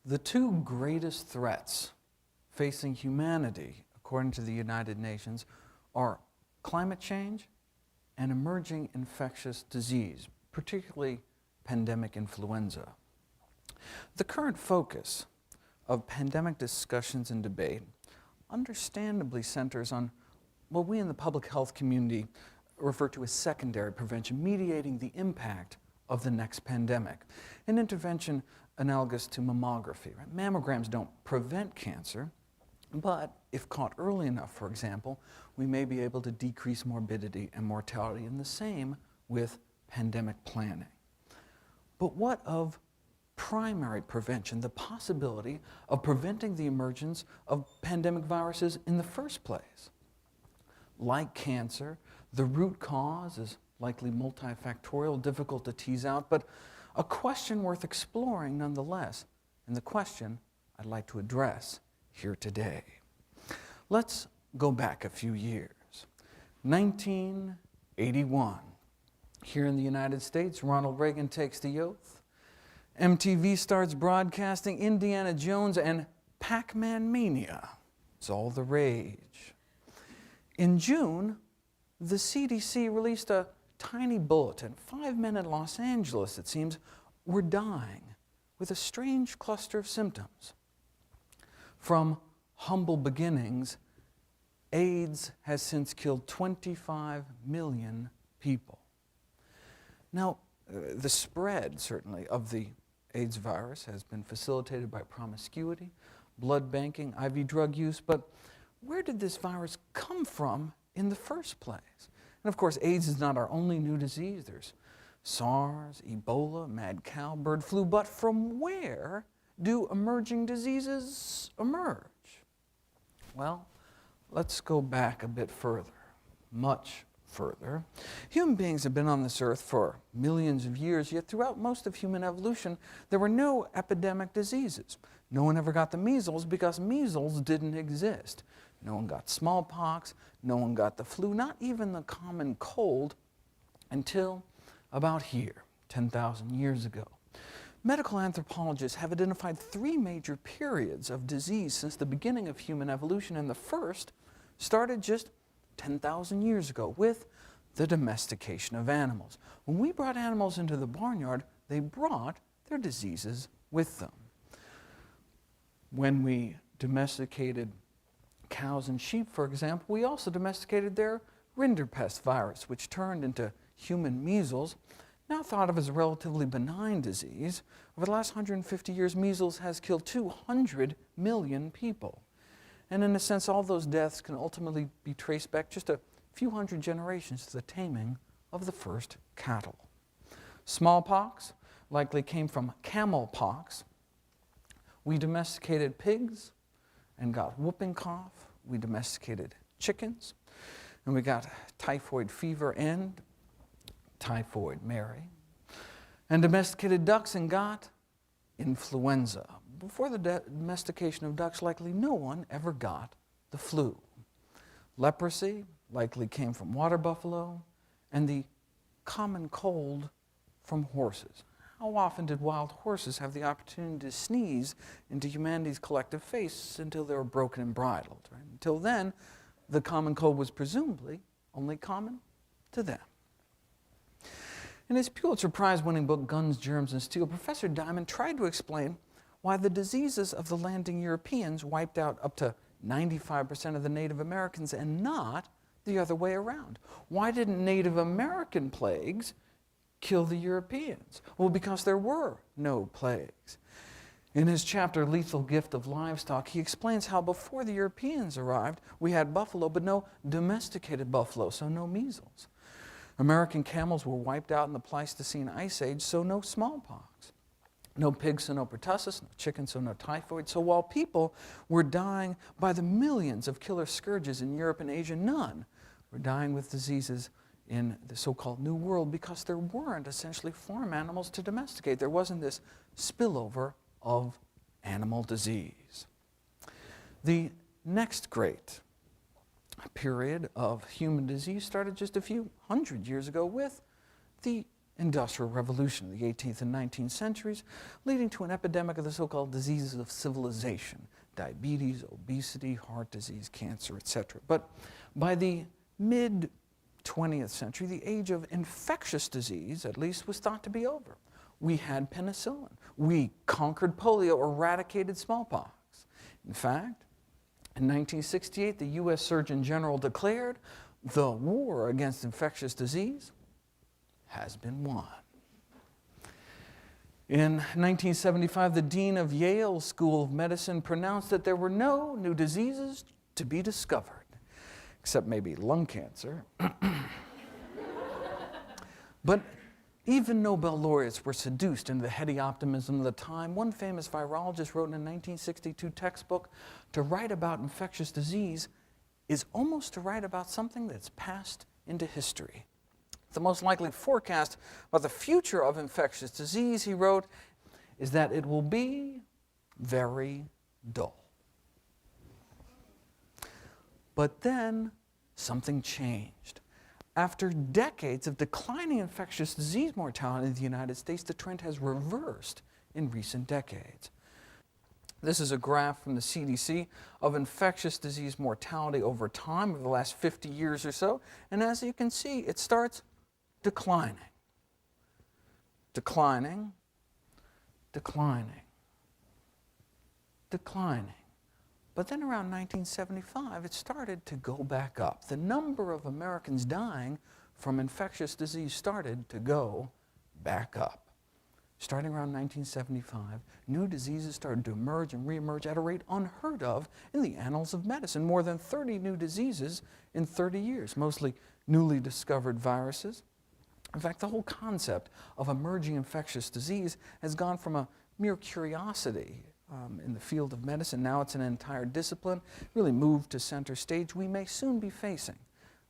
The two greatest threats facing humanity, according to the United Nations, are climate change and emerging infectious disease, particularly pandemic influenza. The current focus of pandemic discussions and debate understandably centers on what we in the public health community refer to as secondary prevention, mediating the impact of the next pandemic. An intervention analogous to mammography. Right? Mammograms don't prevent cancer, but if caught early enough, for example, we may be able to decrease morbidity and mortality, and the same with pandemic planning. But what of primary prevention, the possibility of preventing the emergence of pandemic viruses in the first place? Like cancer, the root cause is likely multifactorial, difficult to tease out, but a question worth exploring nonetheless, and the question I'd like to address here today. Let's go back a few years. 1981. Here in the United States, Ronald Reagan takes the oath. MTV starts broadcasting Indiana Jones and Pac-Man Mania. It's all the rage. In June, the CDC released a tiny bulletin. 5 men in Los Angeles, it seems, were dying with a strange cluster of symptoms. From humble beginnings, AIDS has since killed 25 million people. Now, the spread, certainly, of the AIDS virus has been facilitated by promiscuity, blood banking, IV drug use, but where did this virus come from in the first place? And of course, AIDS is not our only new disease. There's SARS, Ebola, mad cow, bird flu, but from where do emerging diseases emerge? Well, let's go back a bit further, much further. Human beings have been on this earth for millions of years, yet throughout most of human evolution, there were no epidemic diseases. No one ever got the measles because measles didn't exist. No one got smallpox, no one got the flu, not even the common cold, until about here, 10,000 years ago. Medical anthropologists have identified 3 major periods of disease since the beginning of human evolution, and the first started just 10,000 years ago with the domestication of animals. When we brought animals into the barnyard, they brought their diseases with them. When we domesticated cows and sheep, for example, we also domesticated their rinderpest virus, which turned into human measles, now thought of as a relatively benign disease. Over the last 150 years, measles has killed 200 million people. And in a sense, all those deaths can ultimately be traced back just a few hundred generations to the taming of the first cattle. Smallpox likely came from camel pox. We domesticated pigs and got whooping cough. We domesticated chickens, and we got typhoid fever and typhoid Mary, and domesticated ducks and got influenza. Before the domestication of ducks, likely no one ever got the flu. Leprosy likely came from water buffalo, and the common cold from horses. How often did wild horses have the opportunity to sneeze into humanity's collective face until they were broken and bridled? Right? Until then, the common cold was presumably only common to them. In his Pulitzer Prize-winning book, Guns, Germs, and Steel, Professor Diamond tried to explain why the diseases of the landing Europeans wiped out up to 95% of the Native Americans and not the other way around. Why didn't Native American plagues kill the Europeans? Well, because there were no plagues. In his chapter, Lethal Gift of Livestock, he explains how before the Europeans arrived, we had buffalo, but no domesticated buffalo, so no measles. American camels were wiped out in the Pleistocene Ice Age, so no smallpox. No pigs, so no pertussis, no chickens, so no typhoid. So while people were dying by the millions of killer scourges in Europe and Asia, none were dying with diseases in the so-called New World because there weren't essentially farm animals to domesticate. There wasn't this spillover of animal disease. The next great period of human disease started just a few hundred years ago with the Industrial Revolution of the 18th and 19th centuries, leading to an epidemic of the so-called diseases of civilization: diabetes, obesity, heart disease, cancer, etc. But by the mid-20th century, the age of infectious disease, at least, was thought to be over. We had penicillin. We conquered polio, eradicated smallpox. In fact, in 1968, the U.S. Surgeon General declared the war against infectious disease has been won. In 1975, the dean of Yale School of Medicine pronounced that there were no new diseases to be discovered, except maybe lung cancer. But even Nobel laureates were seduced into the heady optimism of the time. One famous virologist wrote in a 1962 textbook, to write about infectious disease is almost to write about something that's passed into history. The most likely forecast about the future of infectious disease, he wrote, is that it will be very dull. But then something changed. After decades of declining infectious disease mortality in the United States, the trend has reversed in recent decades. This is a graph from the CDC of infectious disease mortality over time over the last 50 years or so. And as you can see, it starts declining, declining, declining, declining. But then around 1975, it started to go back up. The number of Americans dying from infectious disease started to go back up. Starting around 1975, new diseases started to emerge and reemerge at a rate unheard of in the annals of medicine. More than 30 new diseases in 30 years, mostly newly discovered viruses. In fact, the whole concept of emerging infectious disease has gone from a mere curiosity in the field of medicine. Now it's an entire discipline, really moved to center stage. We may soon be facing,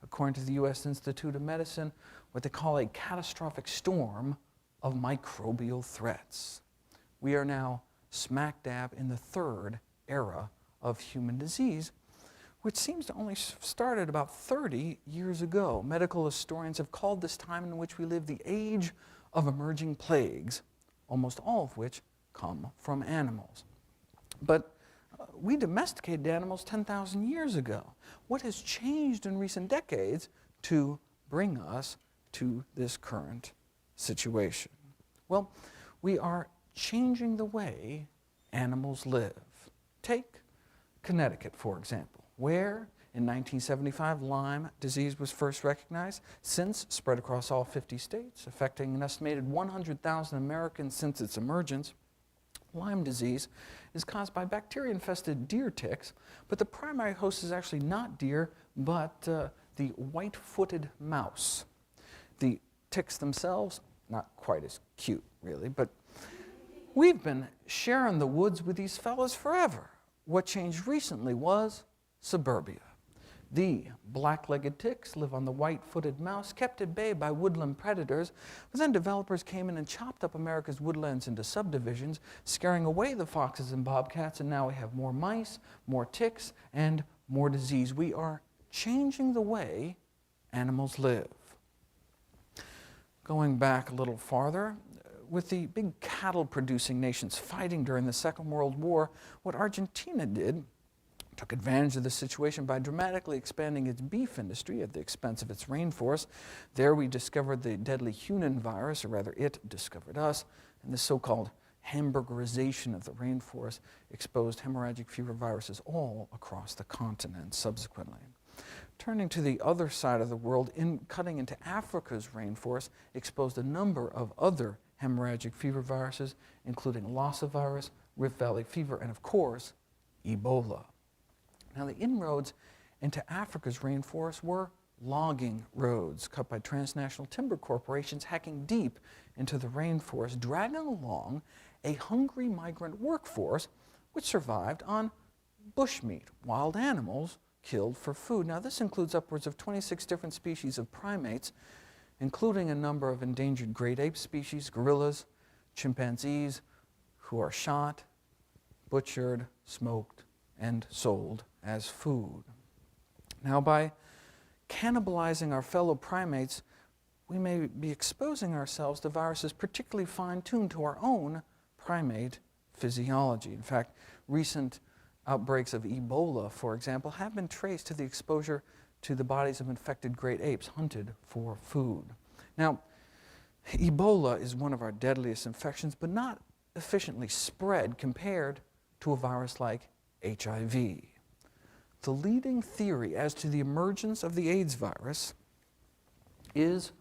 according to the U.S. Institute of Medicine, what they call a catastrophic storm of microbial threats. We are now smack dab in the third era of human disease, which seems to only started about 30 years ago. Medical historians have called this time in which we live the age of emerging plagues, almost all of which come from animals. But we domesticated animals 10,000 years ago. What has changed in recent decades to bring us to this current situation? Well, we are changing the way animals live. Take Connecticut, for example, where in 1975 Lyme disease was first recognized, since spread across all 50 states, affecting an estimated 100,000 Americans since its emergence. Lyme disease is caused by bacteria-infested deer ticks, but the primary host is actually not deer, but the white-footed mouse. The ticks themselves, not quite as cute, really, but we've been sharing the woods with these fellas forever. What changed recently was suburbia. The black-legged ticks live on the white-footed mouse, kept at bay by woodland predators, but then developers came in and chopped up America's woodlands into subdivisions, scaring away the foxes and bobcats, and now we have more mice, more ticks, and more disease. We are changing the way animals live. Going back a little farther, with the big cattle-producing nations fighting during the Second World War, what Argentina did took advantage of the situation by dramatically expanding its beef industry at the expense of its rainforest. There we discovered the deadly Hunan virus, or rather it discovered us, and the so-called hamburgerization of the rainforest exposed hemorrhagic fever viruses all across the continent subsequently. Turning to the other side of the world, cutting into Africa's rainforest exposed a number of other hemorrhagic fever viruses, including Lassa virus, Rift Valley fever, and of course, Ebola. Now, the inroads into Africa's rainforest were logging roads cut by transnational timber corporations hacking deep into the rainforest, dragging along a hungry migrant workforce which survived on bushmeat, wild animals killed for food. Now, this includes upwards of 26 different species of primates, including a number of endangered great ape species, gorillas, chimpanzees, who are shot, butchered, smoked, and sold as food. Now, by cannibalizing our fellow primates, we may be exposing ourselves to viruses particularly fine-tuned to our own primate physiology. In fact, recent outbreaks of Ebola, for example, have been traced to the exposure to the bodies of infected great apes hunted for food. Now, Ebola is one of our deadliest infections, but not efficiently spread compared to a virus like HIV. The leading theory as to the emergence of the AIDS virus is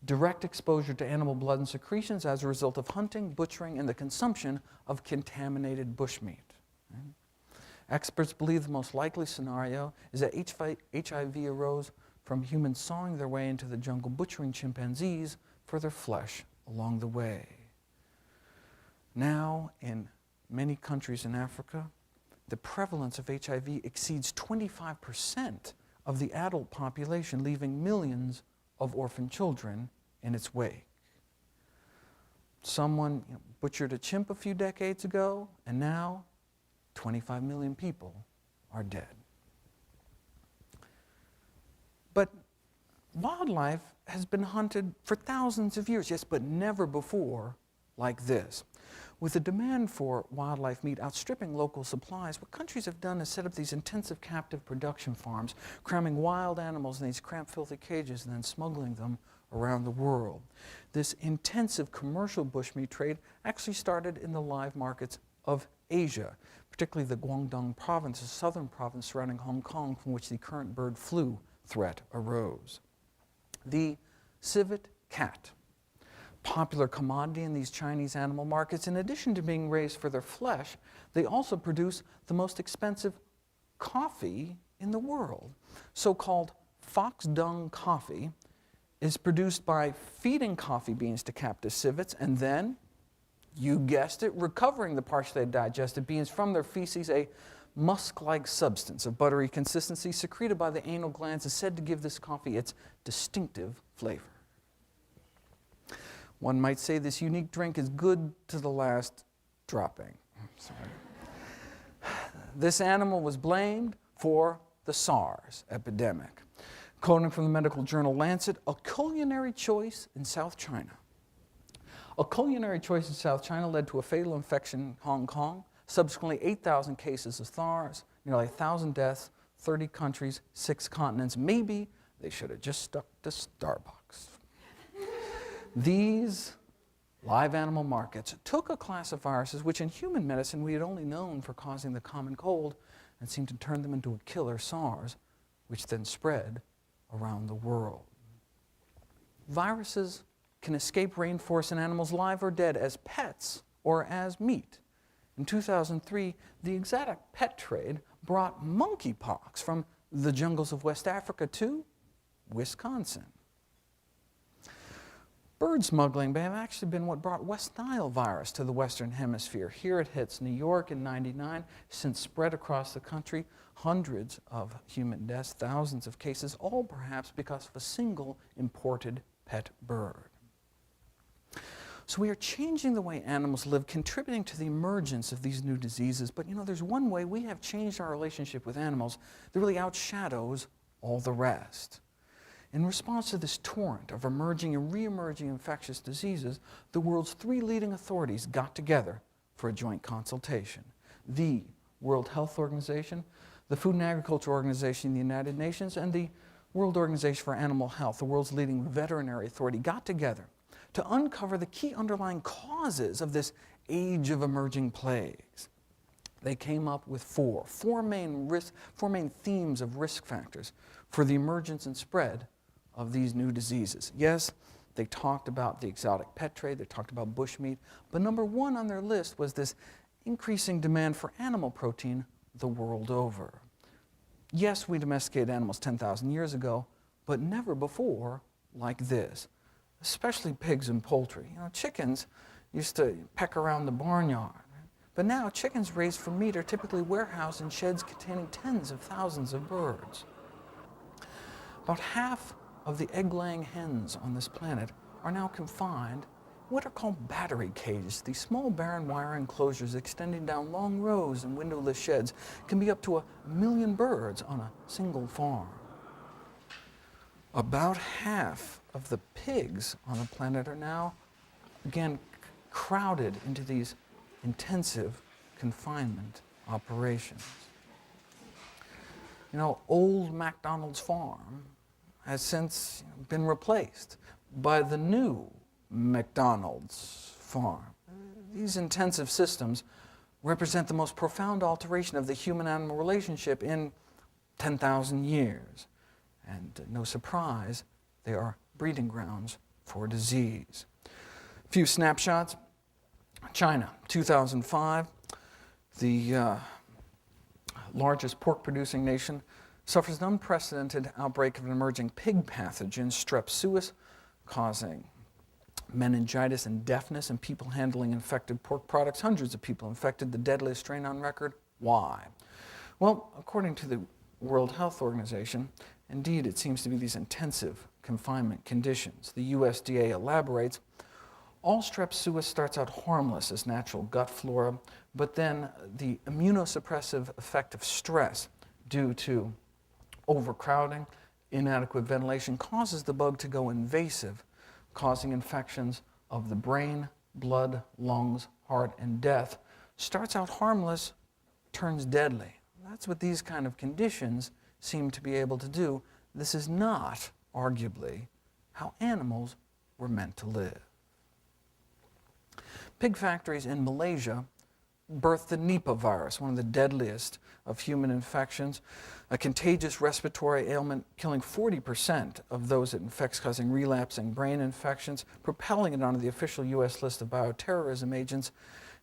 direct exposure to animal blood and secretions as a result of hunting, butchering, and the consumption of contaminated bushmeat. Experts believe the most likely scenario is that HIV arose from humans sawing their way into the jungle, butchering chimpanzees for their flesh along the way. Now, in many countries in Africa, the prevalence of HIV exceeds 25% of the adult population, leaving millions of orphan children in its wake. Someone butchered a chimp a few decades ago, and now 25 million people are dead. But wildlife has been hunted for thousands of years, yes, but never before like this. With the demand for wildlife meat outstripping local supplies, what countries have done is set up these intensive captive production farms, cramming wild animals in these cramped, filthy cages and then smuggling them around the world. This intensive commercial bushmeat trade actually started in the live markets of Asia, particularly the Guangdong province, a southern province surrounding Hong Kong, from which the current bird flu threat arose. The civet cat, popular commodity in these Chinese animal markets, in addition to being raised for their flesh, they also produce the most expensive coffee in the world. So-called fox dung coffee is produced by feeding coffee beans to captive civets and then, you guessed it, recovering the partially digested beans from their feces. A musk-like substance of buttery consistency secreted by the anal glands is said to give this coffee its distinctive flavor. One might say this unique drink is good to the last dropping. Sorry. This animal was blamed for the SARS epidemic. Quoting from the medical journal Lancet, a culinary choice in South China. A culinary choice in South China led to a fatal infection in Hong Kong, subsequently 8,000 cases of SARS, nearly 1,000 deaths, 30 countries, 6 continents. Maybe they should have just stuck to Starbucks. These live animal markets took a class of viruses which in human medicine we had only known for causing the common cold and seemed to turn them into a killer, SARS, which then spread around the world. Viruses can escape rainforests and animals live or dead as pets or as meat. In 2003, the exotic pet trade brought monkeypox from the jungles of West Africa to Wisconsin. Bird smuggling may have actually been what brought West Nile virus to the Western Hemisphere. Here it hits New York in '99, since spread across the country, hundreds of human deaths, thousands of cases, all perhaps because of a single imported pet bird. So we are changing the way animals live, contributing to the emergence of these new diseases. But there's one way we have changed our relationship with animals that really outshadows all the rest. In response to this torrent of emerging and re-emerging infectious diseases, the world's 3 leading authorities got together for a joint consultation. The World Health Organization, the Food and Agriculture Organization in the United Nations, and the World Organization for Animal Health, the world's leading veterinary authority, got together to uncover the key underlying causes of this age of emerging plagues. They came up with four main themes of risk factors for the emergence and spread of these new diseases. Yes, they talked about the exotic pet trade, they talked about bushmeat, but number 1 on their list was this increasing demand for animal protein the world over. Yes, we domesticated animals 10,000 years ago, but never before like this, especially pigs and poultry. Chickens used to peck around the barnyard, but now chickens raised for meat are typically warehoused in sheds containing tens of thousands of birds. About half of the egg-laying hens on this planet are now confined in what are called battery cages. These small barren wire enclosures extending down long rows and windowless sheds can be up to 1 million birds on a single farm. About half of the pigs on the planet are now, again, crowded into these intensive confinement operations. You know, old McDonald's farm has since been replaced by the new McDonald's farm. These intensive systems represent the most profound alteration of the human-animal relationship in 10,000 years. And no surprise, they are breeding grounds for disease. A few snapshots. China, 2005, the largest pork-producing nation, suffers an unprecedented outbreak of an emerging pig pathogen, strep suis, causing meningitis and deafness in people handling infected pork products. Hundreds of people infected, the deadliest strain on record. Why? Well, according to the World Health Organization, indeed, it seems to be these intensive confinement conditions. The USDA elaborates, all strep suis starts out harmless as natural gut flora, but then the immunosuppressive effect of stress due to overcrowding, inadequate ventilation causes the bug to go invasive, causing infections of the brain, blood, lungs, heart, and death. Starts out harmless, turns deadly. That's what these kind of conditions seem to be able to do. This is not, arguably, how animals were meant to live. Pig factories in Malaysia birthed the Nipah virus, one of the deadliest of human infections, a contagious respiratory ailment killing 40% of those it infects, causing relapsing brain infections, propelling it onto the official U.S. list of bioterrorism agents.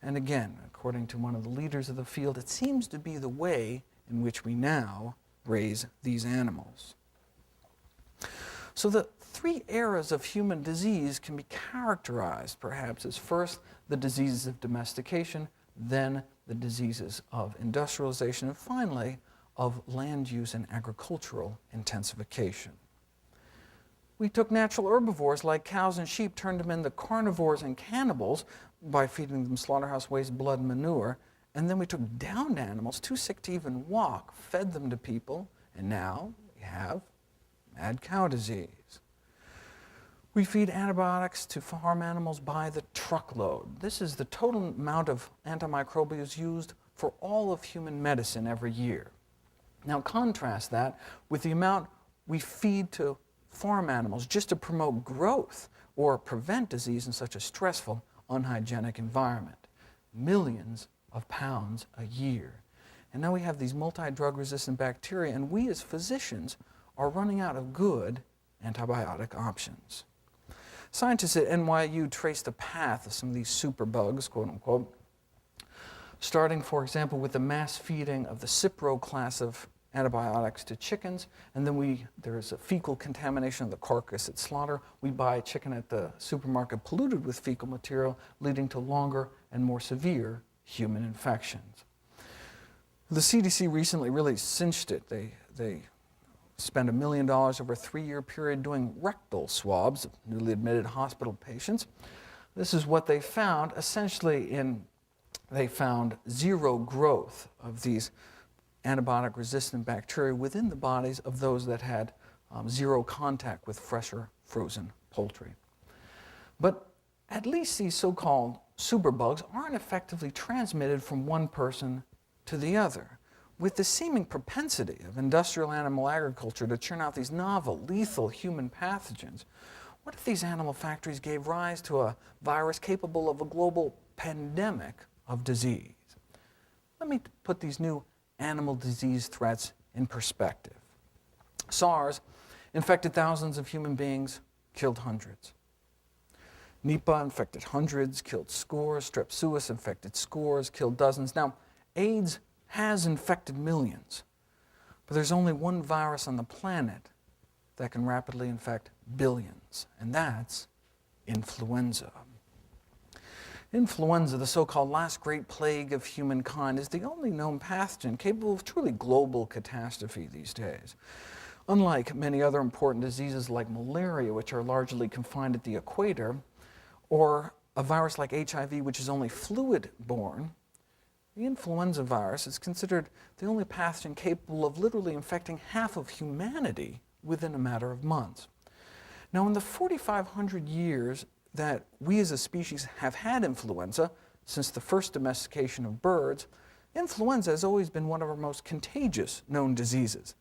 And again, according to one of the leaders of the field, it seems to be the way in which we now raise these animals. So the three eras of human disease can be characterized, perhaps, as first the diseases of domestication, then the diseases of industrialization, and finally of land use and agricultural intensification. We took natural herbivores like cows and sheep, turned them into carnivores and cannibals by feeding them slaughterhouse waste, blood, and manure, and then we took downed animals, too sick to even walk, fed them to people, and now we have mad cow disease. We feed antibiotics to farm animals by the truckload. This is the total amount of antimicrobials used for all of human medicine every year. Now contrast that with the amount we feed to farm animals just to promote growth or prevent disease in such a stressful, unhygienic environment. Millions of pounds a year. And now we have these multi-drug resistant bacteria, and we as physicians are running out of good antibiotic options. Scientists at NYU traced the path of some of these superbugs, quote unquote, starting, for example, with the mass feeding of the Cipro class of antibiotics to chickens, and then there's a fecal contamination of the carcass at slaughter. We buy chicken at the supermarket polluted with fecal material, leading to longer and more severe human infections. The CDC recently really cinched it. They spent $1 million over a 3-year period doing rectal swabs of newly admitted hospital patients. This is what they found. Essentially, they found zero growth of these antibiotic-resistant bacteria within the bodies of those that had zero contact with fresher frozen poultry. But at least these so-called superbugs aren't effectively transmitted from one person to the other. With the seeming propensity of industrial animal agriculture to churn out these novel, lethal human pathogens, what if these animal factories gave rise to a virus capable of a global pandemic of disease? Let me put these new animal disease threats in perspective. SARS infected thousands of human beings, killed hundreds. Nipah infected hundreds, killed scores. Strep suis infected scores, killed dozens. Now, AIDS has infected millions, but there's only one virus on the planet that can rapidly infect billions, and that's influenza. Influenza, the so-called last great plague of humankind, is the only known pathogen capable of truly global catastrophe these days. Unlike many other important diseases like malaria, which are largely confined at the equator, or a virus like HIV, which is only fluid-borne, the influenza virus is considered the only pathogen capable of literally infecting half of humanity within a matter of months. Now, in the 4,500 years that we as a species have had influenza, since the first domestication of birds, influenza has always been one of our most contagious known diseases.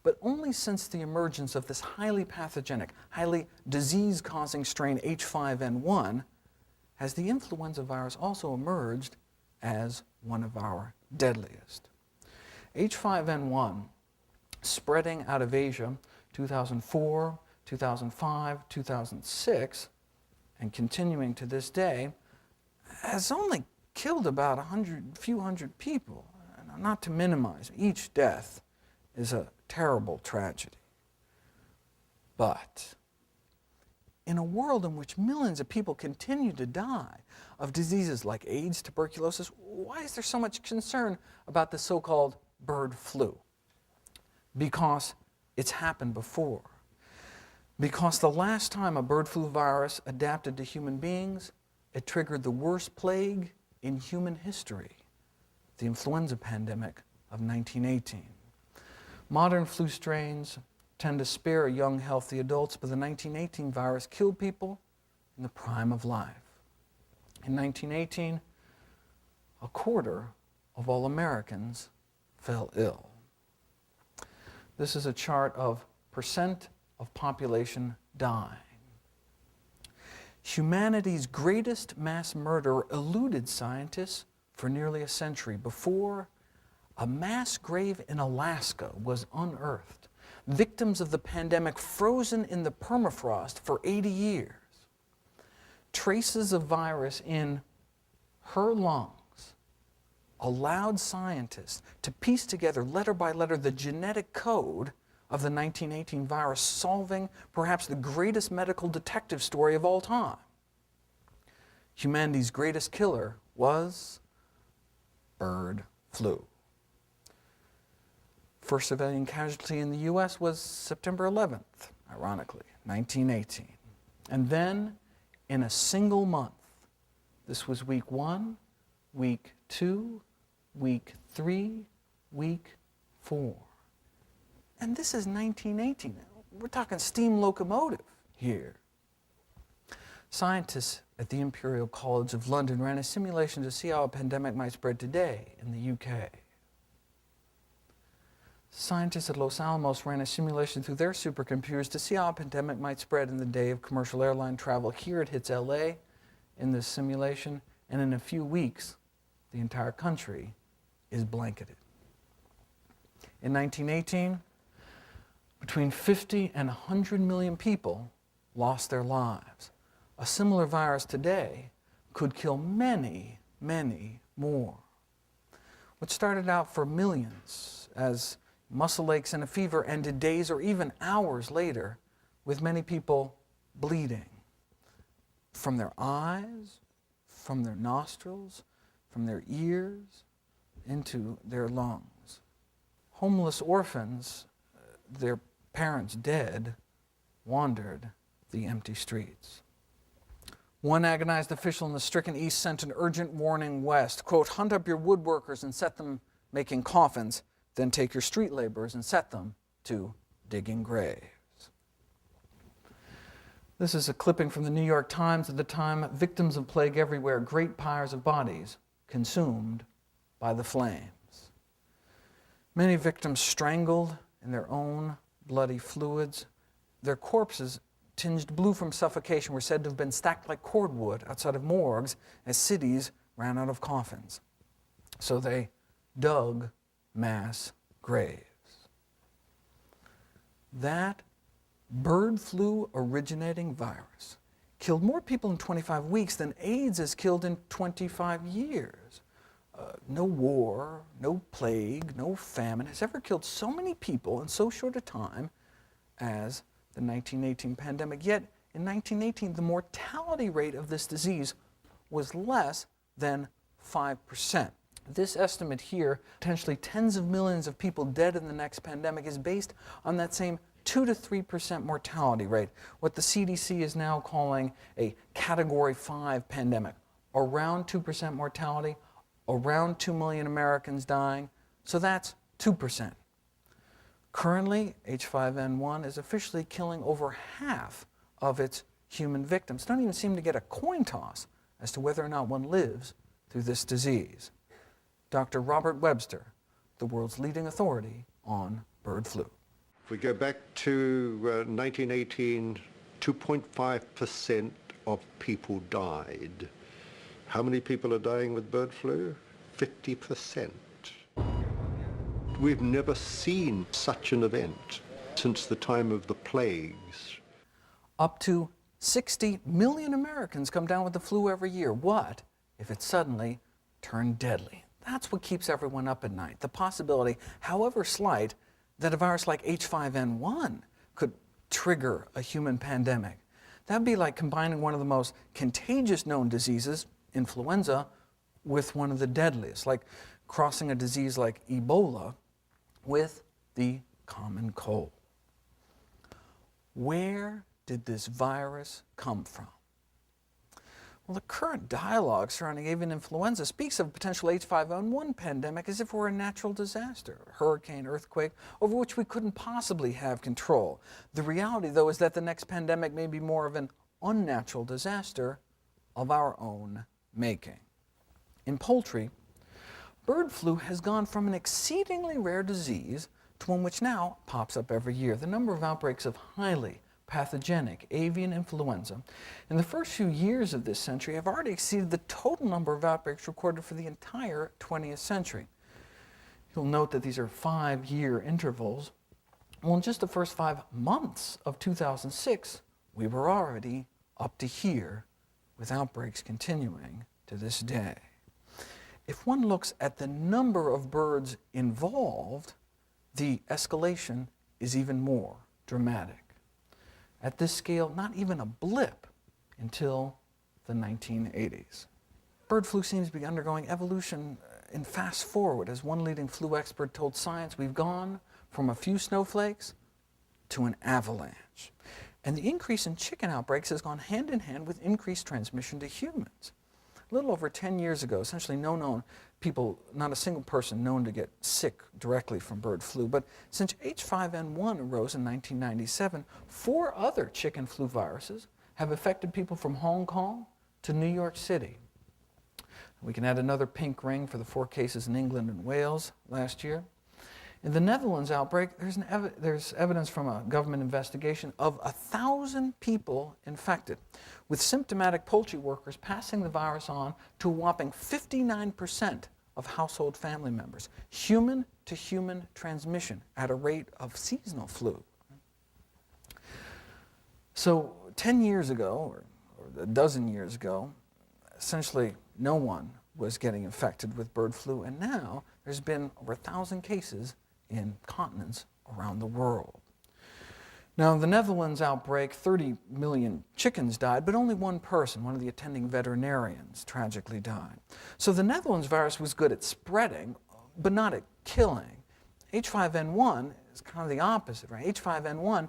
But only since the emergence of this highly pathogenic, highly disease-causing strain H5N1 has the influenza virus also emerged as one of our deadliest. H5N1, spreading out of Asia 2004, 2005, 2006, and continuing to this day, has only killed about a few hundred people. Not to minimize, each death is a terrible tragedy. But in a world in which millions of people continue to die of diseases like AIDS, tuberculosis, why is there so much concern about the so-called bird flu? Because it's happened before. Because the last time a bird flu virus adapted to human beings, it triggered the worst plague in human history, the influenza pandemic of 1918. Modern flu strains tend to spare young, healthy adults, but the 1918 virus killed people in the prime of life. In 1918, a quarter of all Americans fell ill. This is a chart of percent of population dying. Humanity's greatest mass murderer eluded scientists for nearly a century before a mass grave in Alaska was unearthed. Victims of the pandemic frozen in the permafrost for 80 years. Traces of virus in her lungs allowed scientists to piece together letter by letter the genetic code of the 1918 virus, solving perhaps the greatest medical detective story of all time. Humanity's greatest killer was bird flu. First civilian casualty in the U.S. was September 11th, ironically, 1918. And then, in a single month, this was week 1, week 2, week 3, week 4. And this is 1918. We're talking steam locomotive here. Scientists at the Imperial College of London ran a simulation to see how a pandemic might spread today in the UK. Scientists at Los Alamos ran a simulation through their supercomputers to see how a pandemic might spread in the day of commercial airline travel. Here it hits LA in this simulation, and in a few weeks, the entire country is blanketed. In 1918, between 50 and 100 million people lost their lives. A similar virus today could kill many, many more. What started out for millions as muscle aches and a fever ended days or even hours later, with many people bleeding from their eyes, from their nostrils, from their ears, into their lungs. Homeless orphans, their parents dead, wandered the empty streets. One agonized official in the stricken East sent an urgent warning west, quote, "Hunt up your woodworkers and set them making coffins, then take your street laborers and set them to digging graves." This is a clipping from the New York Times at the time. Victims of plague everywhere, great pyres of bodies consumed by the flames. Many victims strangled in their own bloody fluids. Their corpses, tinged blue from suffocation, were said to have been stacked like cordwood outside of morgues as cities ran out of coffins. So they dug mass graves. That bird flu originating virus killed more people in 25 weeks than AIDS has killed in 25 years. No war, no plague, no famine has ever killed so many people in so short a time as the 1918 pandemic. Yet, in 1918, the mortality rate of this disease was less than 5%. This estimate here, potentially tens of millions of people dead in the next pandemic, is based on that same 2 to 3% mortality rate, what the CDC is now calling a Category 5 pandemic. Around 2% mortality, around 2 million Americans dying, so that's 2%. Currently, H5N1 is officially killing over half of its human victims. Don't even seem to get a coin toss as to whether or not one lives through this disease. Dr. Robert Webster, the world's leading authority on bird flu. If we go back to 1918, 2.5% of people died. How many people are dying with bird flu? 50%. We've never seen such an event since the time of the plagues. Up to 60 million Americans come down with the flu every year. What if it suddenly turned deadly? That's what keeps everyone up at night. The possibility, however slight, that a virus like H5N1 could trigger a human pandemic. That'd be like combining one of the most contagious known diseases, influenza, with one of the deadliest, like crossing a disease like Ebola with the common cold. Where did this virus come from? Well, the current dialogue surrounding avian influenza speaks of a potential H5N1 pandemic as if it were a natural disaster, a hurricane, earthquake, over which we couldn't possibly have control. The reality, though, is that the next pandemic may be more of an unnatural disaster of our own making. In poultry, bird flu has gone from an exceedingly rare disease to one which now pops up every year. The number of outbreaks of highly pathogenic avian influenza in the first few years of this century have already exceeded the total number of outbreaks recorded for the entire 20th century. You'll note that these are 5-year intervals. Well, in just the first 5 months of 2006, we were already up to here, with outbreaks continuing to this day. If one looks at the number of birds involved, the escalation is even more dramatic. At this scale, not even a blip until the 1980s. Bird flu seems to be undergoing evolution in fast forward. As one leading flu expert told Science, we've gone from a few snowflakes to an avalanche. And the increase in chicken outbreaks has gone hand in hand with increased transmission to humans. A little over 10 years ago, essentially no known people, not a single person known to get sick directly from bird flu. But since H5N1 arose in 1997, 4 other chicken flu viruses have affected people from Hong Kong to New York City. We can add another pink ring for the 4 cases in England and Wales last year. In the Netherlands outbreak, there's evidence from a government investigation of 1,000 people infected, with symptomatic poultry workers passing the virus on to a whopping 59% of household family members. Human-to-human transmission at a rate of seasonal flu. So 10 years ago, or a dozen years ago, essentially no one was getting infected with bird flu, and now there's been over 1,000 cases in continents around the world. Now, in the Netherlands outbreak, 30 million chickens died, but only one person, one of the attending veterinarians, tragically died. So the Netherlands virus was good at spreading, but not at killing. H5N1 is kind of the opposite, right? H5N1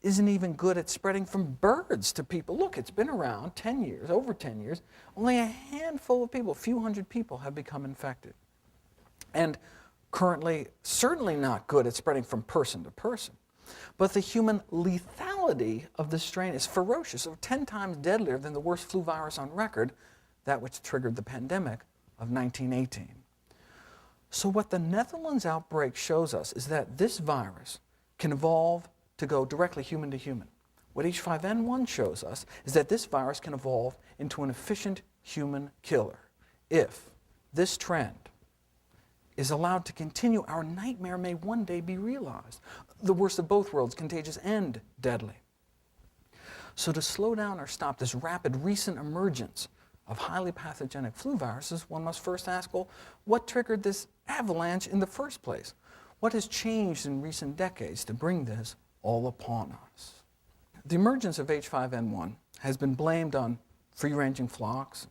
isn't even good at spreading from birds to people. Look, it's been around 10 years, over 10 years. Only a handful of people, a few hundred people have become infected. And currently, certainly not good at spreading from person to person. But the human lethality of this strain is ferocious, over 10 times deadlier than the worst flu virus on record, that which triggered the pandemic of 1918. So what the Netherlands outbreak shows us is that this virus can evolve to go directly human to human. What H5N1 shows us is that this virus can evolve into an efficient human killer. If this trend is allowed to continue, our nightmare may one day be realized. The worst of both worlds, contagious and deadly. So to slow down or stop this rapid recent emergence of highly pathogenic flu viruses, one must first ask, well, what triggered this avalanche in the first place? What has changed in recent decades to bring this all upon us? The emergence of H5N1 has been blamed on free-ranging flocks,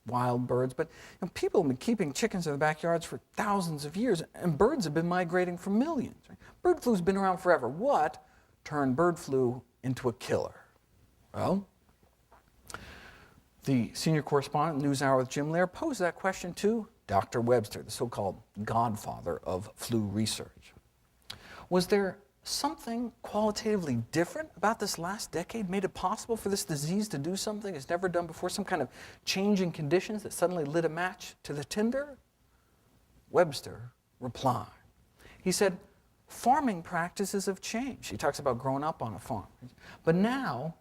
wild birds, but people have been keeping chickens in the backyards for thousands of years, and birds have been migrating for millions. Right? Bird flu's been around forever. What turned bird flu into a killer? Well, the senior correspondent, NewsHour with Jim Lehrer, posed that question to Dr. Webster, the so-called godfather of flu research. Was there something qualitatively different about this last decade made it possible for this disease to do something it's never done before, some kind of change in conditions that suddenly lit a match to the tinder? Webster replied. He said, farming practices have changed. He talks about growing up on a farm. But now,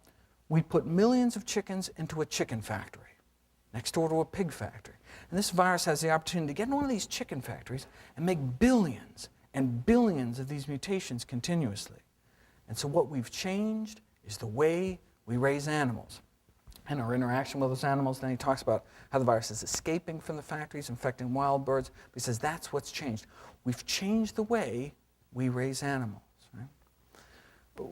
we put millions of chickens into a chicken factory, next door to a pig factory. And this virus has the opportunity to get in one of these chicken factories and make billions and billions of these mutations continuously. And so what we've changed is the way we raise animals and our interaction with those animals. Then he talks about how the virus is escaping from the factories, infecting wild birds. He says that's what's changed. We've changed the way we raise animals. Right? But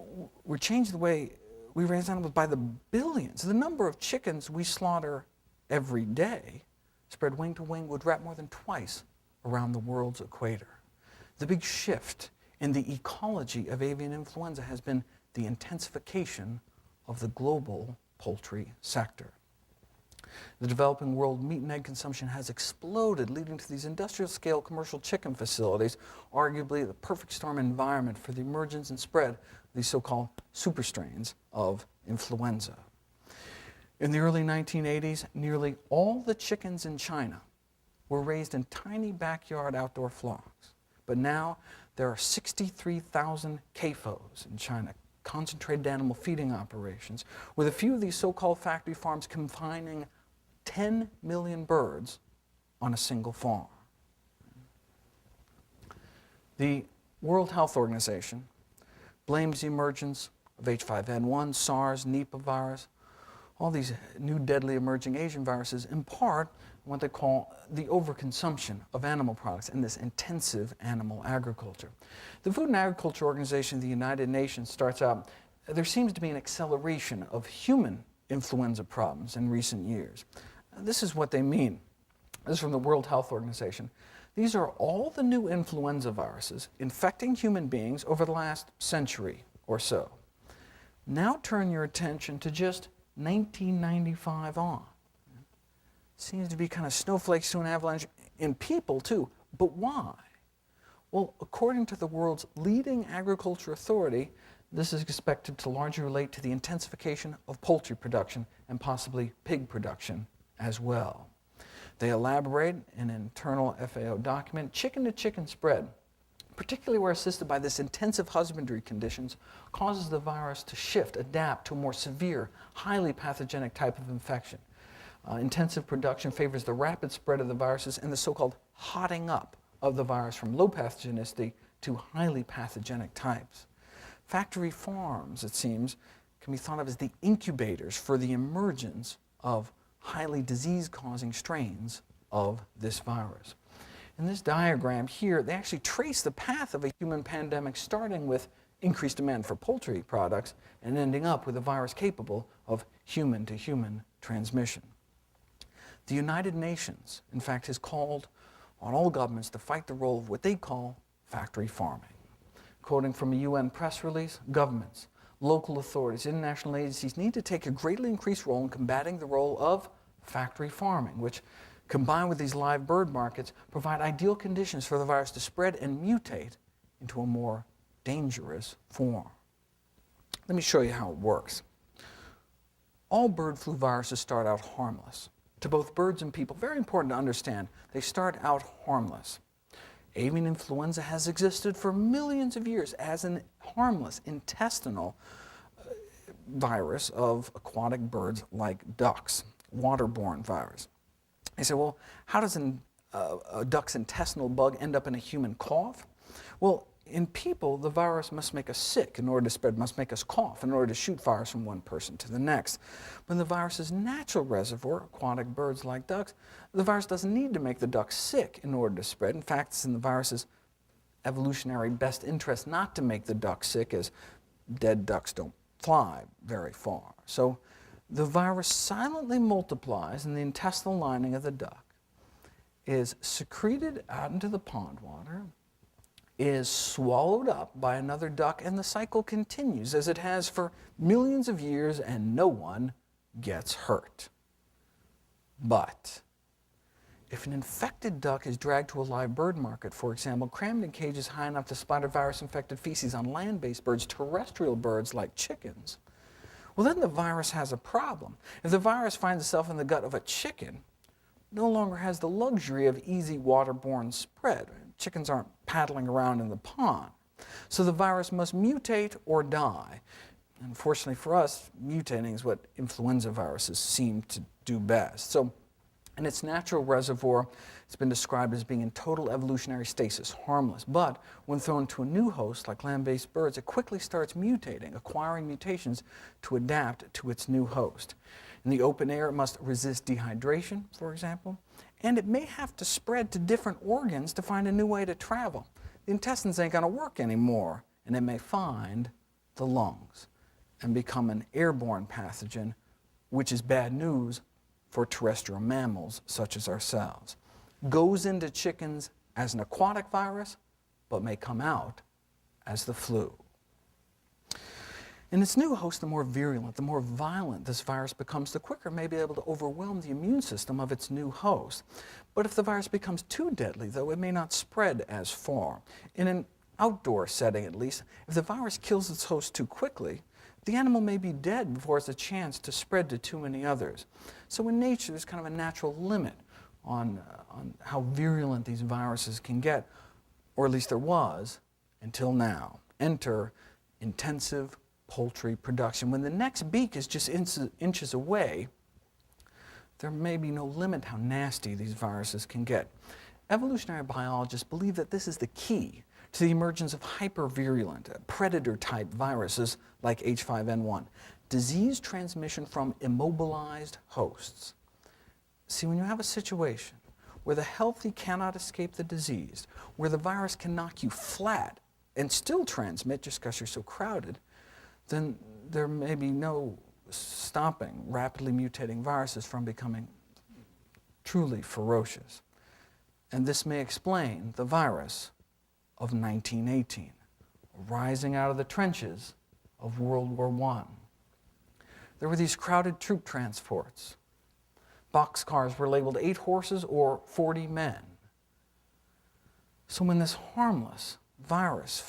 we're changing the way we raise animals by the billions. The number of chickens we slaughter every day, spread wing to wing, would wrap more than twice around the world's equator. The big shift in the ecology of avian influenza has been the intensification of the global poultry sector. The developing world meat and egg consumption has exploded, leading to these industrial-scale commercial chicken facilities, arguably the perfect storm environment for the emergence and spread of these so-called super strains of influenza. In the early 1980s, nearly all the chickens in China were raised in tiny backyard outdoor flocks. But now there are 63,000 CAFOs in China, concentrated animal feeding operations, with a few of these so-called factory farms confining 10 million birds on a single farm. The World Health Organization blames the emergence of H5N1, SARS, Nipah virus, all these new deadly emerging Asian viruses, in part on what they call the overconsumption of animal products and this intensive animal agriculture. The Food and Agriculture Organization of the United Nations starts out, there seems to be an acceleration of human influenza problems in recent years. This is what they mean. This is from the World Health Organization. These are all the new influenza viruses infecting human beings over the last century or so. Now turn your attention to just 1995 on. Seems to be kind of snowflakes to an avalanche in people too. But why? Well, according to the world's leading agriculture authority, this is expected to largely relate to the intensification of poultry production and possibly pig production as well. They elaborate in an internal FAO document, chicken-to-chicken spread, particularly where assisted by this intensive husbandry conditions, causes the virus to shift, adapt to a more severe, highly pathogenic type of infection. Intensive production favors the rapid spread of the viruses and the so-called hotting up of the virus from low pathogenicity to highly pathogenic types. Factory farms, it seems, can be thought of as the incubators for the emergence of highly disease-causing strains of this virus. In this diagram here, they actually trace the path of a human pandemic, starting with increased demand for poultry products and ending up with a virus capable of human-to-human transmission. The United Nations, in fact, has called on all governments to fight the role of what they call factory farming. Quoting from a UN press release, governments, local authorities, international agencies need to take a greatly increased role in combating the role of factory farming, which, combined with these live bird markets, provide ideal conditions for the virus to spread and mutate into a more dangerous form. Let me show you how it works. All bird flu viruses start out harmless. To both birds and people, very important to understand, they start out harmless. Avian influenza has existed for millions of years as an harmless intestinal virus of aquatic birds like ducks, waterborne virus. They say, well, how does a duck's intestinal bug end up in a human cough? Well, in people, the virus must make us sick in order to spread, must make us cough in order to shoot virus from one person to the next. But in the virus's natural reservoir, aquatic birds like ducks, the virus doesn't need to make the duck sick in order to spread. In fact, it's in the virus's evolutionary best interest not to make the duck sick, as dead ducks don't fly very far. So the virus silently multiplies in the intestinal lining of the duck, is secreted out into the pond water, is swallowed up by another duck, and the cycle continues as it has for millions of years, and no one gets hurt. But If an infected duck is dragged to a live bird market, for example, crammed in cages high enough to splatter virus-infected feces on land-based birds, terrestrial birds like chickens, well, then the virus has a problem. If the virus finds itself in the gut of a chicken, it no longer has the luxury of easy waterborne spread. Chickens aren't paddling around in the pond. So the virus must mutate or die. Unfortunately for us, mutating is what influenza viruses seem to do best. So in its natural reservoir, it's been described as being in total evolutionary stasis, harmless. But when thrown to a new host, like land-based birds, it quickly starts mutating, acquiring mutations to adapt to its new host. In the open air, it must resist dehydration, for example, and it may have to spread to different organs to find a new way to travel. The intestines ain't going to work anymore, and it may find the lungs and become an airborne pathogen, which is bad news for terrestrial mammals such as ourselves. Goes into chickens as an aquatic virus, but may come out as the flu. In its new host, the more virulent, the more violent this virus becomes, the quicker it may be able to overwhelm the immune system of its new host. But if the virus becomes too deadly, though, it may not spread as far. In an outdoor setting, at least, if the virus kills its host too quickly, the animal may be dead before it's a chance to spread to too many others. So in nature, there's kind of a natural limit on how virulent these viruses can get, or at least there was until now. Enter intensive poultry production. When the next beak is just inches away, there may be no limit how nasty these viruses can get. Evolutionary biologists believe that this is the key to the emergence of hypervirulent, predator-type viruses like H5N1, disease transmission from immobilized hosts. See, when you have a situation where the healthy cannot escape the disease, where the virus can knock you flat and still transmit just because you're so crowded, then there may be no stopping rapidly mutating viruses from becoming truly ferocious. And this may explain the virus of 1918, rising out of the trenches of World War I. There were these crowded troop transports. Boxcars were labeled 8 horses or 40 men. So when this harmless virus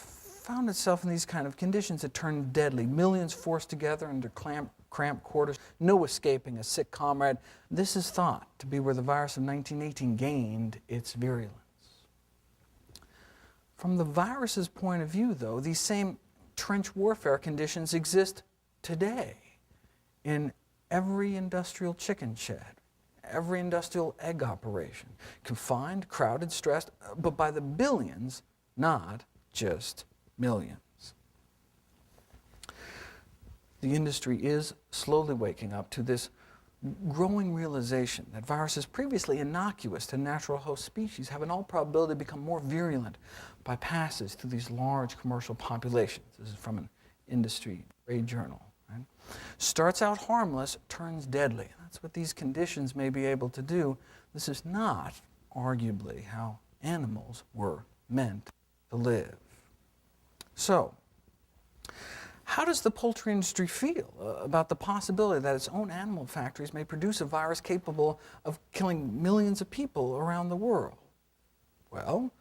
found itself in these kind of conditions, it turned deadly. Millions forced together under cramped quarters, no escaping a sick comrade. This is thought to be where the virus of 1918 gained its virulence. From the virus's point of view, though, these same trench warfare conditions exist today in every industrial chicken shed, every industrial egg operation. Confined, crowded, stressed, but by the billions, not just millions. The industry is slowly waking up to this growing realization that viruses previously innocuous to natural host species have in all probability become more virulent by passes through these large commercial populations. This is from an industry trade journal. Right? Starts out harmless, turns deadly. That's what these conditions may be able to do. This is not, arguably, how animals were meant to live. So, how does the poultry industry feel about the possibility that its own animal factories may produce a virus capable of killing millions of people around the world? Well,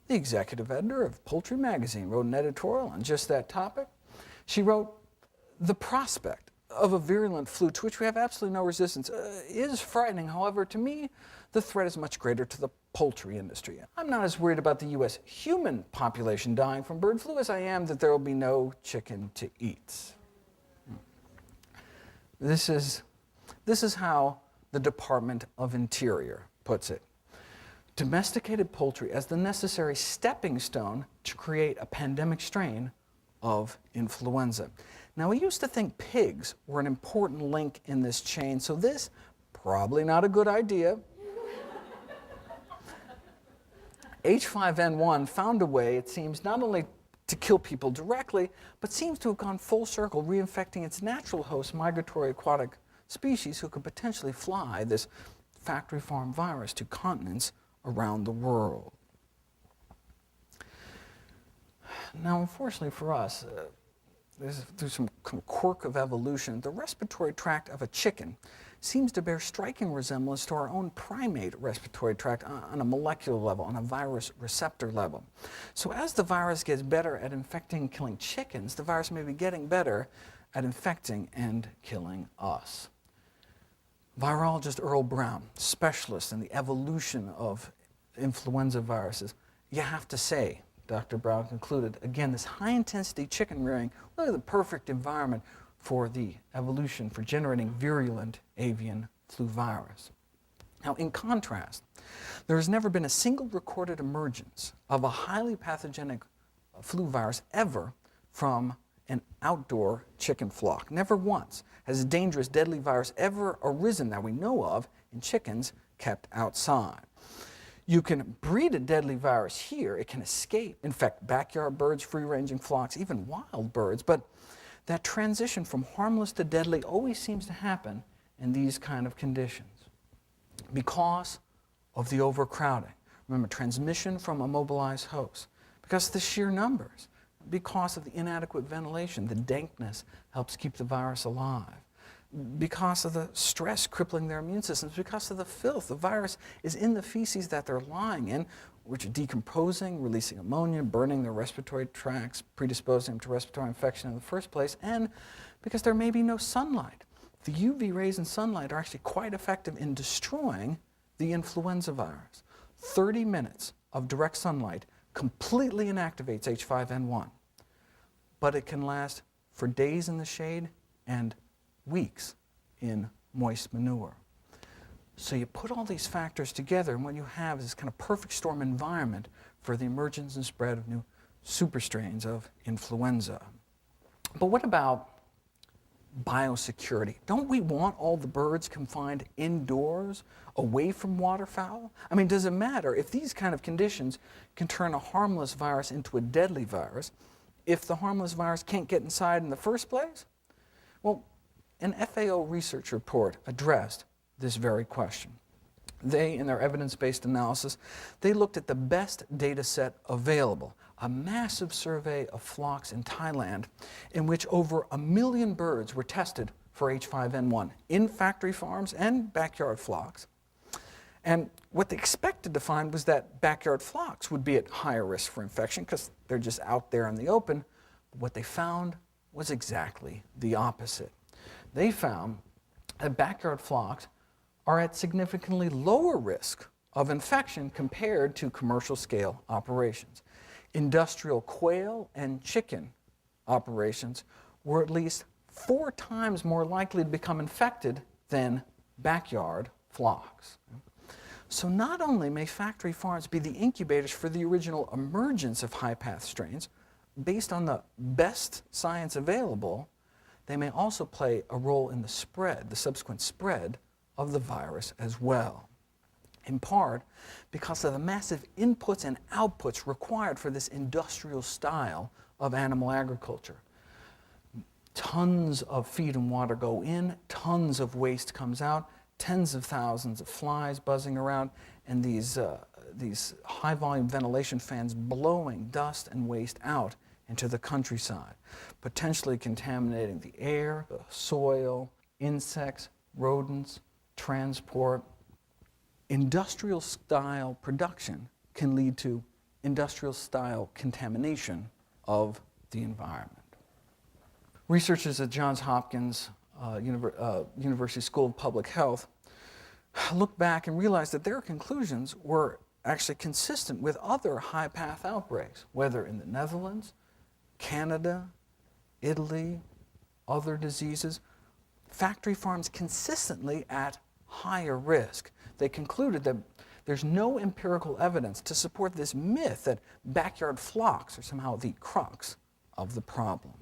the executive editor of Poultry Magazine wrote an editorial on just that topic. She wrote, "The prospect of a virulent flu to which we have absolutely no resistance is frightening. However, to me, the threat is much greater to the poultry industry. I'm not as worried about the U.S. human population dying from bird flu as I am that there will be no chicken to eat." This is how the Department of Interior puts it. Domesticated poultry as the necessary stepping stone to create a pandemic strain of influenza. Now, we used to think pigs were an important link in this chain, so this, probably not a good idea. H5N1 found a way, it seems, not only to kill people directly, but seems to have gone full circle, reinfecting its natural host, migratory aquatic species, who could potentially fly this factory farm virus to continents around the world. Now, unfortunately for us, through some quirk of evolution, the respiratory tract of a chicken seems to bear striking resemblance to our own primate respiratory tract on a molecular level, on a virus receptor level. So as the virus gets better at infecting and killing chickens, the virus may be getting better at infecting and killing us. Virologist Earl Brown, specialist in the evolution of influenza viruses, you have to say, Dr. Brown concluded, again, this high-intensity chicken rearing, really the perfect environment for the evolution for generating virulent avian flu virus. Now, in contrast, there has never been a single recorded emergence of a highly pathogenic flu virus ever from an outdoor chicken flock. Never once has a dangerous, deadly virus ever arisen that we know of in chickens kept outside. You can breed a deadly virus here. It can escape, infect backyard birds, free-ranging flocks, even wild birds. But that transition from harmless to deadly always seems to happen in these kind of conditions because of the overcrowding. Remember, transmission from immobilized hosts, because of the sheer numbers, because of the inadequate ventilation. The dankness helps keep the virus alive. Because of the stress crippling their immune systems, because of the filth. The virus is in the feces that they're lying in, which are decomposing, releasing ammonia, burning their respiratory tracts, predisposing them to respiratory infection in the first place, and because there may be no sunlight. The UV rays in sunlight are actually quite effective in destroying the influenza virus. 30 minutes of direct sunlight completely inactivates H5N1, but it can last for days in the shade and weeks in moist manure. So you put all these factors together, and what you have is this kind of perfect storm environment for the emergence and spread of new superstrains of influenza. But what about biosecurity? Don't we want all the birds confined indoors, away from waterfowl? I mean, does it matter if these kind of conditions can turn a harmless virus into a deadly virus if the harmless virus can't get inside in the first place? Well, an FAO research report addressed this very question. They, in their evidence-based analysis, they looked at the best data set available, a massive survey of flocks in Thailand in which over 1 million birds were tested for H5N1 in factory farms and backyard flocks. And what they expected to find was that backyard flocks would be at higher risk for infection because they're just out there in the open. But what they found was exactly the opposite. They found that backyard flocks are at significantly lower risk of infection compared to commercial scale operations. Industrial quail and chicken operations were at least 4 times more likely to become infected than backyard flocks. So not only may factory farms be the incubators for the original emergence of high-path strains, based on the best science available, they may also play a role in the spread, the subsequent spread of the virus as well. In part because of the massive inputs and outputs required for this industrial style of animal agriculture. Tons of feed and water go in, tons of waste comes out, tens of thousands of flies buzzing around, and these high-volume ventilation fans blowing dust and waste out into the countryside, potentially contaminating the air, the soil, insects, rodents, transport. Industrial-style production can lead to industrial-style contamination of the environment. Researchers at Johns Hopkins University School of Public Health looked back and realized that their conclusions were actually consistent with other high-path outbreaks, whether in the Netherlands, Canada, Italy, other diseases. Factory farms consistently at higher risk. They concluded that there's no empirical evidence to support this myth that backyard flocks are somehow the crux of the problem.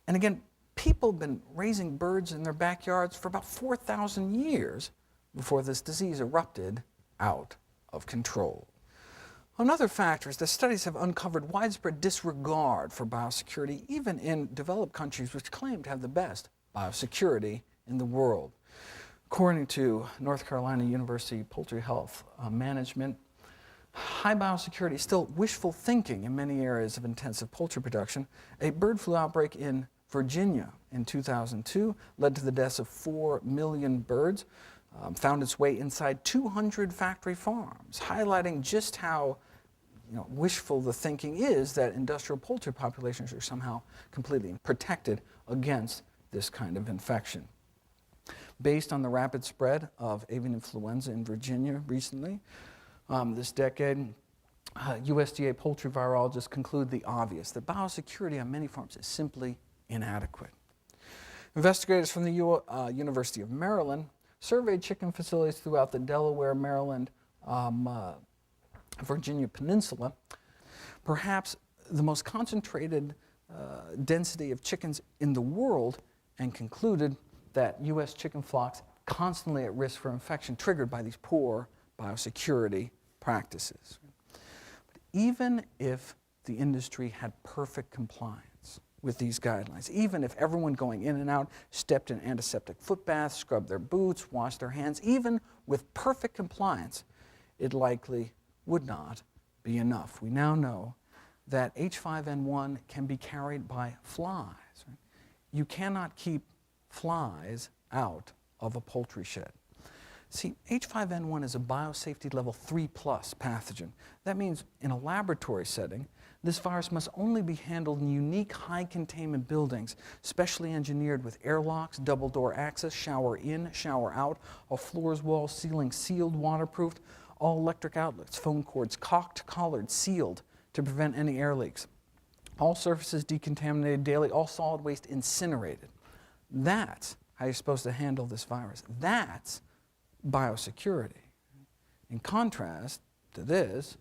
And again, people have been raising birds in their backyards for about 4,000 years before this disease erupted out of control. Another factor is that studies have uncovered widespread disregard for biosecurity, even in developed countries which claim to have the best biosecurity in the world. According to North Carolina University Poultry Health Management, high biosecurity is still wishful thinking in many areas of intensive poultry production. A bird flu outbreak in Virginia in 2002 led to the deaths of 4 million birds, found its way inside 200 factory farms, highlighting just how wishful the thinking is that industrial poultry populations are somehow completely protected against this kind of infection. Based on the rapid spread of avian influenza in Virginia recently, this decade, USDA poultry virologists conclude the obvious, that biosecurity on many farms is simply inadequate. Investigators from the University of Maryland surveyed chicken facilities throughout the Delaware, Maryland, Virginia Peninsula, perhaps the most concentrated density of chickens in the world, and concluded that U.S. chicken flocks constantly at risk for infection triggered by these poor biosecurity practices. But even if the industry had perfect compliance with these guidelines, even if everyone going in and out stepped in antiseptic foot baths, scrubbed their boots, washed their hands, even with perfect compliance, it likely would not be enough. We now know that H5N1 can be carried by flies. Right? You cannot keep flies out of a poultry shed. See, H5N1 is a biosafety level 3+ pathogen. That means in a laboratory setting, this virus must only be handled in unique high containment buildings, specially engineered with airlocks, double door access, shower in, shower out, all floors, walls, ceilings sealed, waterproofed, all electric outlets, phone cords cocked, collared, sealed to prevent any air leaks. All surfaces decontaminated daily, all solid waste incinerated. That's how you're supposed to handle this virus. That's biosecurity. In contrast to this,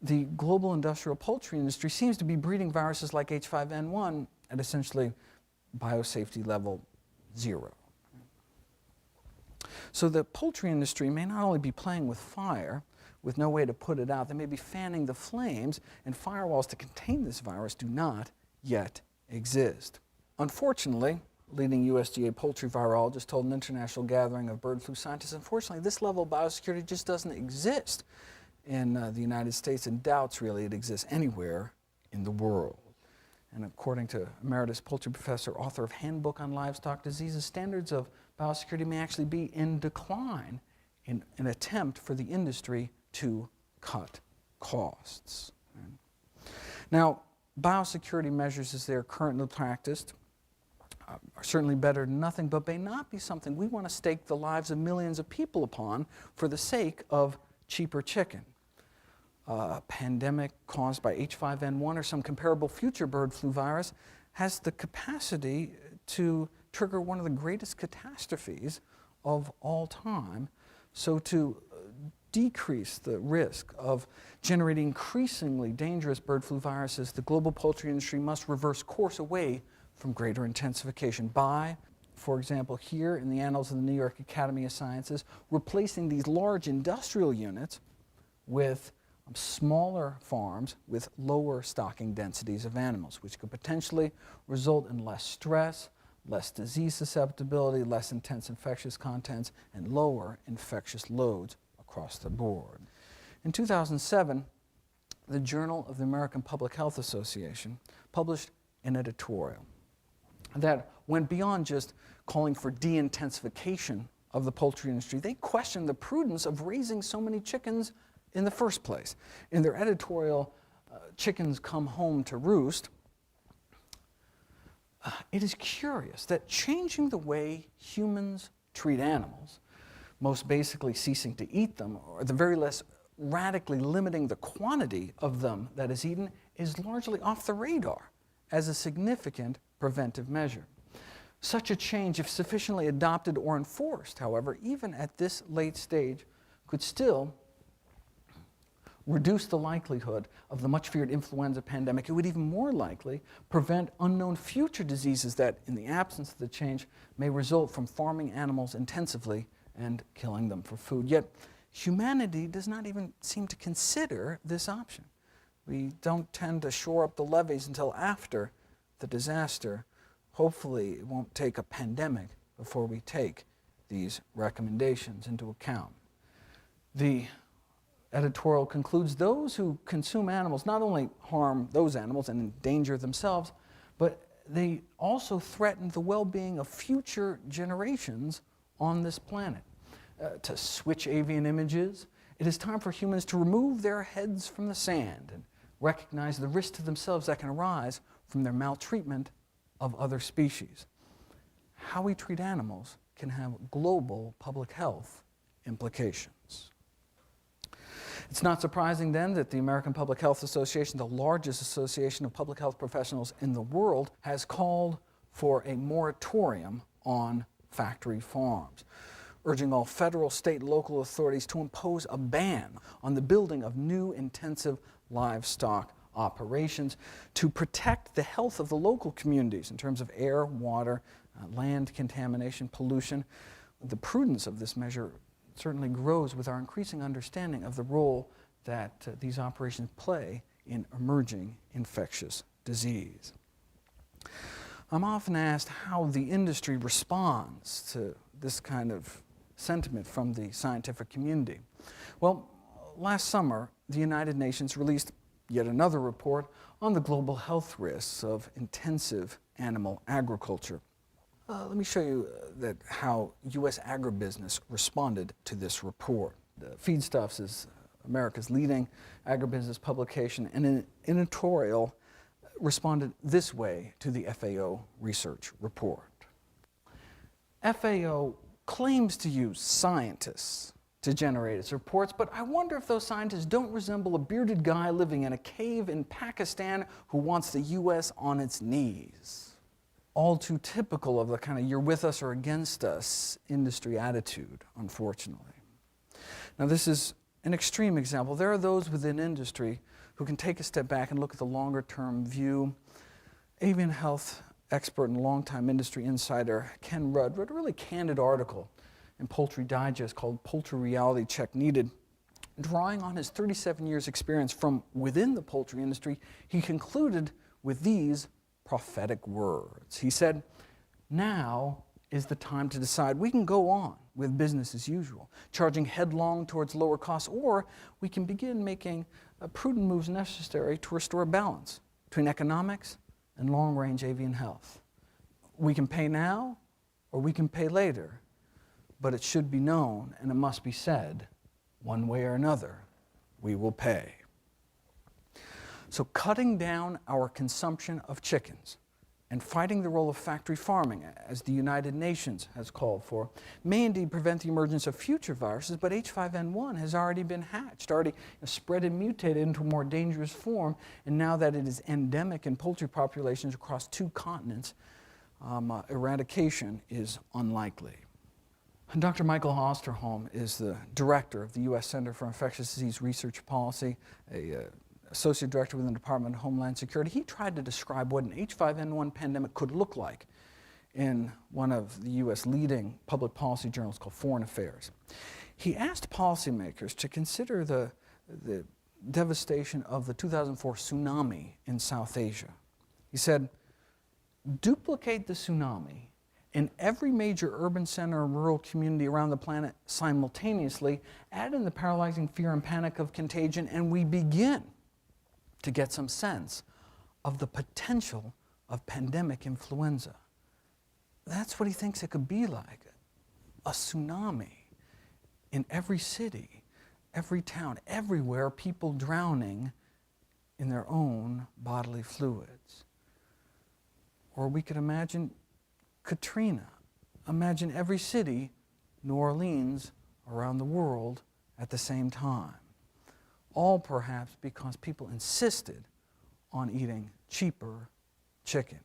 the global industrial poultry industry seems to be breeding viruses like H5N1 at essentially biosafety level 0. So the poultry industry may not only be playing with fire with no way to put it out, they may be fanning the flames, and firewalls to contain this virus do not yet exist. Unfortunately, leading USDA poultry virologist told an international gathering of bird flu scientists, unfortunately, this level of biosecurity just doesn't exist in the United States, and doubts really it exists anywhere in the world. And according to emeritus poultry professor, author of Handbook on Livestock Diseases, standards of biosecurity may actually be in decline in an attempt for the industry to cut costs. Now, biosecurity measures as they are currently practiced are certainly better than nothing, but may not be something we want to stake the lives of millions of people upon for the sake of cheaper chicken. A pandemic caused by H5N1 or some comparable future bird flu virus has the capacity to trigger one of the greatest catastrophes of all time. So to decrease the risk of generating increasingly dangerous bird flu viruses, the global poultry industry must reverse course away from greater intensification by, for example, here in the Annals of the New York Academy of Sciences, replacing these large industrial units with smaller farms with lower stocking densities of animals, which could potentially result in less stress, less disease susceptibility, less intense infectious contents, and lower infectious loads across the board. In 2007, the Journal of the American Public Health Association published an editorial that went beyond just calling for de-intensification of the poultry industry. They questioned the prudence of raising so many chickens in the first place. In their editorial, Chickens Come Home to Roost, it is curious that changing the way humans treat animals, most basically ceasing to eat them, or at the very least radically limiting the quantity of them that is eaten, is largely off the radar as a significant preventive measure. Such a change, if sufficiently adopted or enforced, however, even at this late stage, could still reduce the likelihood of the much-feared influenza pandemic. It would even more likely prevent unknown future diseases that, in the absence of the change, may result from farming animals intensively and killing them for food. Yet, humanity does not even seem to consider this option. We don't tend to shore up the levees until after the disaster. Hopefully, it won't take a pandemic before we take these recommendations into account. The editorial concludes those who consume animals not only harm those animals and endanger themselves, but they also threaten the well-being of future generations on this planet. To switch avian images, it is time for humans to remove their heads from the sand and recognize the risk to themselves that can arise from their maltreatment of other species. How we treat animals can have global public health implications. It's not surprising then that the American Public Health Association, the largest association of public health professionals in the world, has called for a moratorium on factory farms, urging all federal, state, and local authorities to impose a ban on the building of new intensive livestock operations to protect the health of the local communities in terms of air, water, land contamination, pollution. The prudence of this measure certainly grows with our increasing understanding of the role that these operations play in emerging infectious disease. I'm often asked how the industry responds to this kind of sentiment from the scientific community. Well, last summer, the United Nations released yet another report on the global health risks of intensive animal agriculture. Let me show you how U.S. agribusiness responded to this report. Feedstuffs is America's leading agribusiness publication, and an editorial responded this way to the FAO research report. FAO claims to use scientists to generate its reports, but I wonder if those scientists don't resemble a bearded guy living in a cave in Pakistan who wants the U.S. on its knees. All too typical of the kind of you're with us or against us industry attitude, unfortunately. Now, this is an extreme example. There are those within industry who can take a step back and look at the longer-term view. Avian health expert and longtime industry insider Ken Rudd wrote a really candid article in Poultry Digest called Poultry Reality Check Needed. Drawing on his 37 years experience from within the poultry industry, he concluded with these prophetic words. He said, "Now is the time to decide. We can go on with business as usual, charging headlong towards lower costs, or we can begin making prudent moves necessary to restore balance between economics and long-range avian health. We can pay now, or we can pay later, but it should be known, and it must be said, one way or another, we will pay." So cutting down our consumption of chickens and fighting the role of factory farming, as the United Nations has called for, may indeed prevent the emergence of future viruses, but H5N1 has already been hatched, already spread and mutated into a more dangerous form, and now that it is endemic in poultry populations across 2 continents, eradication is unlikely. Dr. Michael Osterholm is the director of the U.S. Center for Infectious Disease Research Policy, associate director within the Department of Homeland Security. He tried to describe what an H5N1 pandemic could look like in one of the U.S. leading public policy journals called Foreign Affairs. He asked policymakers to consider the devastation of the 2004 tsunami in South Asia. He said, "Duplicate the tsunami in every major urban center and rural community around the planet simultaneously, add in the paralyzing fear and panic of contagion, and we begin to get some sense of the potential of pandemic influenza." That's what he thinks it could be like, a tsunami in every city, every town, everywhere, people drowning in their own bodily fluids. Or we could imagine Katrina. Imagine every city, New Orleans, around the world at the same time. All perhaps because people insisted on eating cheaper chicken.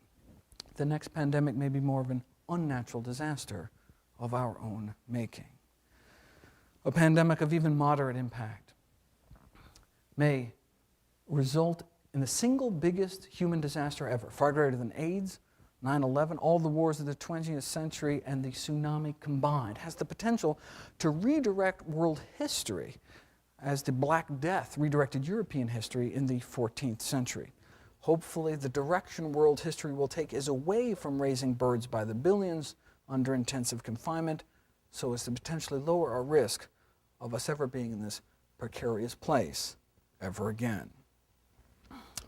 The next pandemic may be more of an unnatural disaster of our own making. A pandemic of even moderate impact may result in the single biggest human disaster ever, far greater than AIDS, 9/11, all the wars of the 20th century, and the tsunami combined. Has the potential to redirect world history as the Black Death redirected European history in the 14th century. Hopefully, the direction world history will take is away from raising birds by the billions under intensive confinement, so as to potentially lower our risk of us ever being in this precarious place ever again.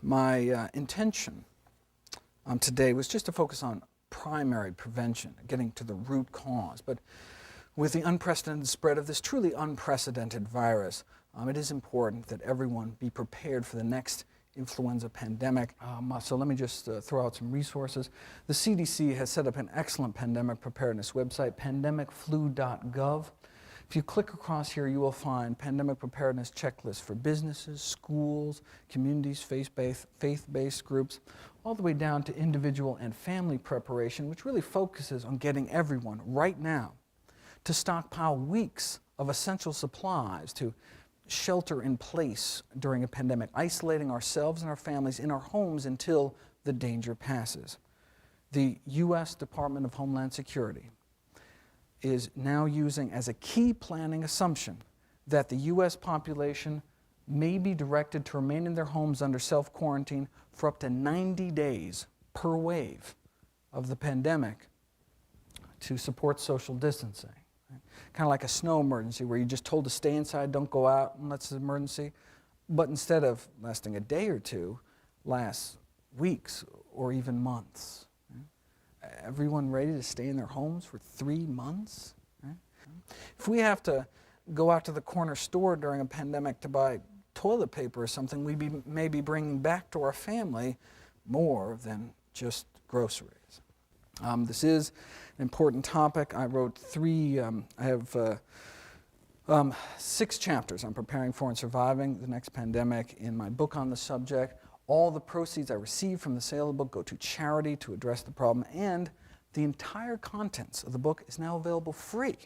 My intention today was just to focus on primary prevention, getting to the root cause. But with the unprecedented spread of this truly unprecedented virus, it is important that everyone be prepared for the next influenza pandemic. So let me just throw out some resources. The CDC has set up an excellent pandemic preparedness website, pandemicflu.gov. If you click across here, you will find pandemic preparedness checklists for businesses, schools, communities, faith-based groups, all the way down to individual and family preparation, which really focuses on getting everyone right now to stockpile weeks of essential supplies to shelter in place during a pandemic, isolating ourselves and our families in our homes until the danger passes. The U.S. Department of Homeland Security is now using as a key planning assumption that the U.S. population may be directed to remain in their homes under self-quarantine for up to 90 days per wave of the pandemic to support social distancing. Kind of like a snow emergency where you're just told to stay inside, don't go out unless it's an emergency. But instead of lasting a day or two, lasts weeks or even months. Everyone ready to stay in their homes for 3 months? If we have to go out to the corner store during a pandemic to buy toilet paper or something, we may be bringing back to our family more than just groceries. This is an important topic. I wrote I have 6 chapters on preparing for and surviving the next pandemic in my book on the subject. All the proceeds I receive from the sale of the book go to charity to address the problem, and the entire contents of the book is now available free,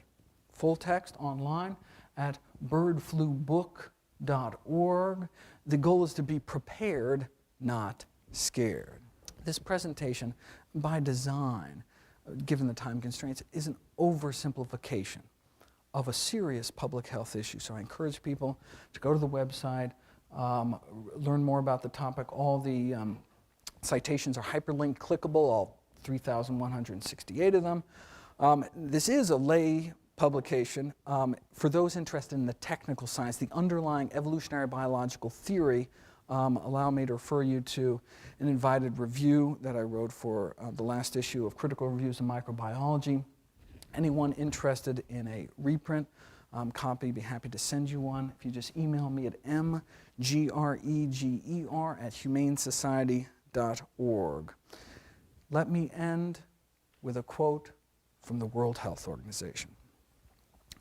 full text online at birdflubook.org. The goal is to be prepared, not scared. This presentation, by design, given the time constraints, is an oversimplification of a serious public health issue. So I encourage people to go to the website, learn more about the topic. All the citations are hyperlink clickable, all 3,168 of them. This is a lay publication. For those interested in the technical science, the underlying evolutionary biological theory, allow me to refer you to an invited review that I wrote for the last issue of Critical Reviews in Microbiology. Anyone interested in a reprint copy, be happy to send you one. If you just email me at mgreger@humanesociety.org. Let me end with a quote from the World Health Organization.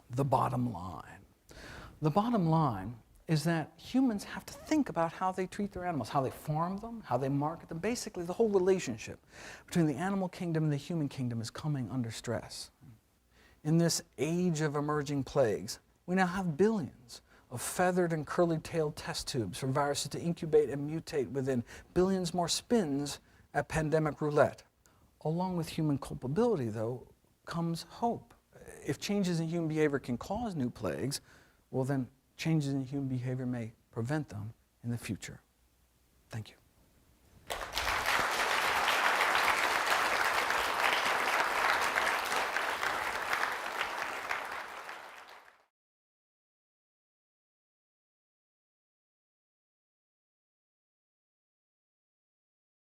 The bottom line. The bottom line is that humans have to think about how they treat their animals, how they farm them, how they market them. Basically, the whole relationship between the animal kingdom and the human kingdom is coming under stress. In this age of emerging plagues, we now have billions of feathered and curly-tailed test tubes for viruses to incubate and mutate within, billions more spins at pandemic roulette. Along with human culpability, though, comes hope. If changes in human behavior can cause new plagues, well then changes in human behavior may prevent them in the future. Thank you.